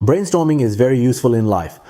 Brainstorming is very useful in life.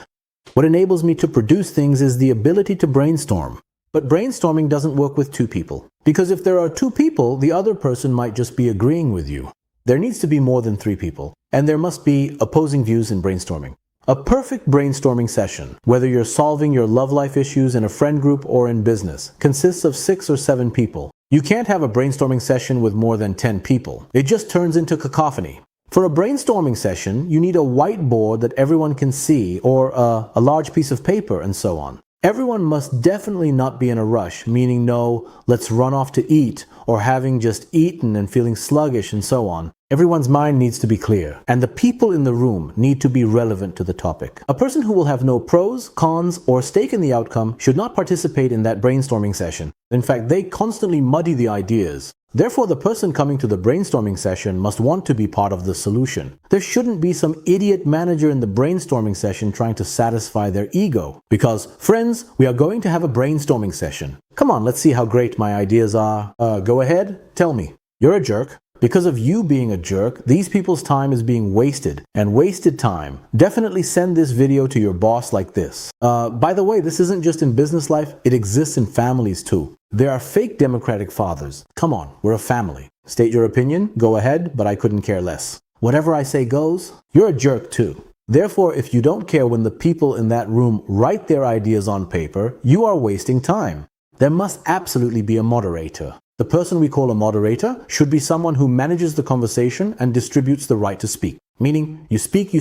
What enables me to produce things is the ability to brainstorm. But brainstorming doesn't work with two people. Because if there are two people, the other person might just be agreeing with you. There needs to be more than three people. And there must be opposing views in brainstorming. A perfect brainstorming session, whether you're solving your love life issues in a friend group or in business, consists of 6 or 7 people. You can't have a brainstorming session with more than 10 people. It just turns into cacophony. For a brainstorming session, you need a whiteboard that everyone can see, or a large piece of paper, and so on. Everyone must definitely not be in a rush, meaning no, let's run off to eat, or having just eaten and feeling sluggish and so on. Everyone's mind needs to be clear, and the people in the room need to be relevant to the topic. A person who will have no pros, cons, or stake in the outcome should not participate in that brainstorming session. In fact, they constantly muddy the ideas. Therefore, the person coming to the brainstorming session must want to be part of the solution. There shouldn't be some idiot manager in the brainstorming session trying to satisfy their ego. Because, friends, we are going to have a brainstorming session. Come on, let's see how great my ideas are. Go ahead, tell me. You're a jerk. Because of you being a jerk, these people's time is being wasted. And wasted time. Definitely send this video to your boss like this. By the way, this isn't just in business life, it exists in families too. There are fake democratic fathers. Come on, we're a family. State your opinion, go ahead, but I couldn't care less. Whatever I say goes, you're a jerk too. Therefore, if you don't care when the people in that room write their ideas on paper, you are wasting time. There must absolutely be a moderator. The person we call a moderator should be someone who manages the conversation and distributes the right to speak. Meaning, you speak,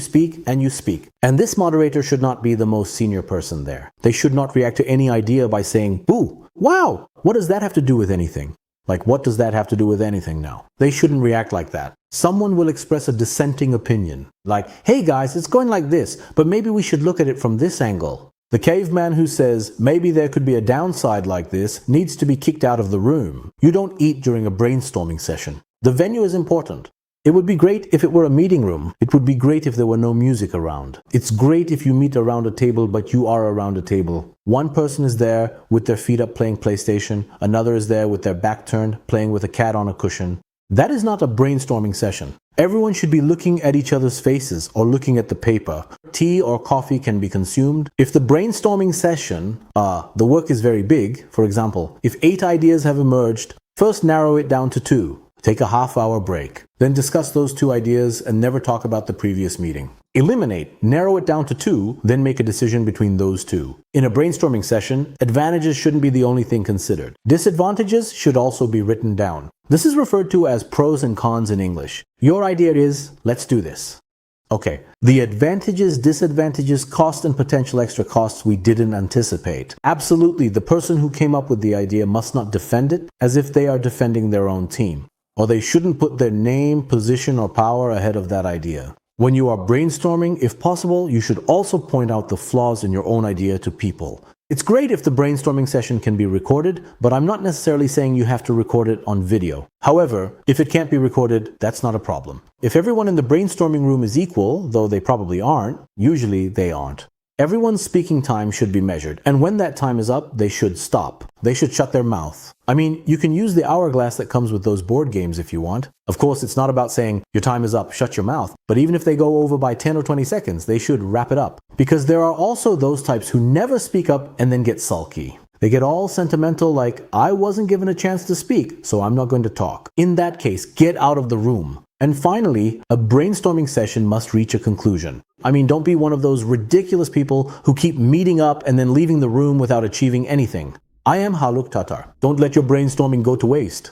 and you speak. And this moderator should not be the most senior person there. They should not react to any idea by saying, "Ooh, wow, what does that have to do with anything?" Like, what does that have to do with anything now? They shouldn't react like that. Someone will express a dissenting opinion. Like, "Hey guys, it's going like this, but maybe we should look at it from this angle." The caveman who says, "Maybe there could be a downside like this," needs to be kicked out of the room. You don't eat during a brainstorming session. The venue is important. It would be great if it were a meeting room. It would be great if there were no music around. It's great if you meet around a table, but you are around a table. One person is there with their feet up playing PlayStation. Another is there with their back turned, playing with a cat on a cushion. That is not a brainstorming session. Everyone should be looking at each other's faces or looking at the paper. Tea or coffee can be consumed. If the brainstorming session, the work is very big, for example, if 8 ideas have emerged, first narrow it down to 2. Take a half-hour break. Then discuss those 2 ideas and never talk about the previous meeting. Eliminate, narrow it down to 2, then make a decision between those 2. In a brainstorming session, advantages shouldn't be the only thing considered. Disadvantages should also be written down. This is referred to as pros and cons in English. Your idea is, let's do this. Okay, the advantages, disadvantages, cost and potential extra costs we didn't anticipate. Absolutely, the person who came up with the idea must not defend it as if they are defending their own team. Or they shouldn't put their name, position, or power ahead of that idea. When you are brainstorming, if possible, you should also point out the flaws in your own idea to people. It's great if the brainstorming session can be recorded, but I'm not necessarily saying you have to record it on video. However, if it can't be recorded, that's not a problem. If everyone in the brainstorming room is equal, though they probably aren't, usually they aren't. Everyone's speaking time should be measured, and when that time is up, they should stop. They should shut their mouth. I mean, you can use the hourglass that comes with those board games if you want. Of course, it's not about saying, your time is up, shut your mouth. But even if they go over by 10 or 20 seconds, they should wrap it up. Because there are also those types who never speak up and then get sulky. They get all sentimental like, I wasn't given a chance to speak, so I'm not going to talk. In that case, get out of the room. And finally, a brainstorming session must reach a conclusion. I mean, don't be one of those ridiculous people who keep meeting up and then leaving the room without achieving anything. I am Haluk Tatar. Don't let your brainstorming go to waste.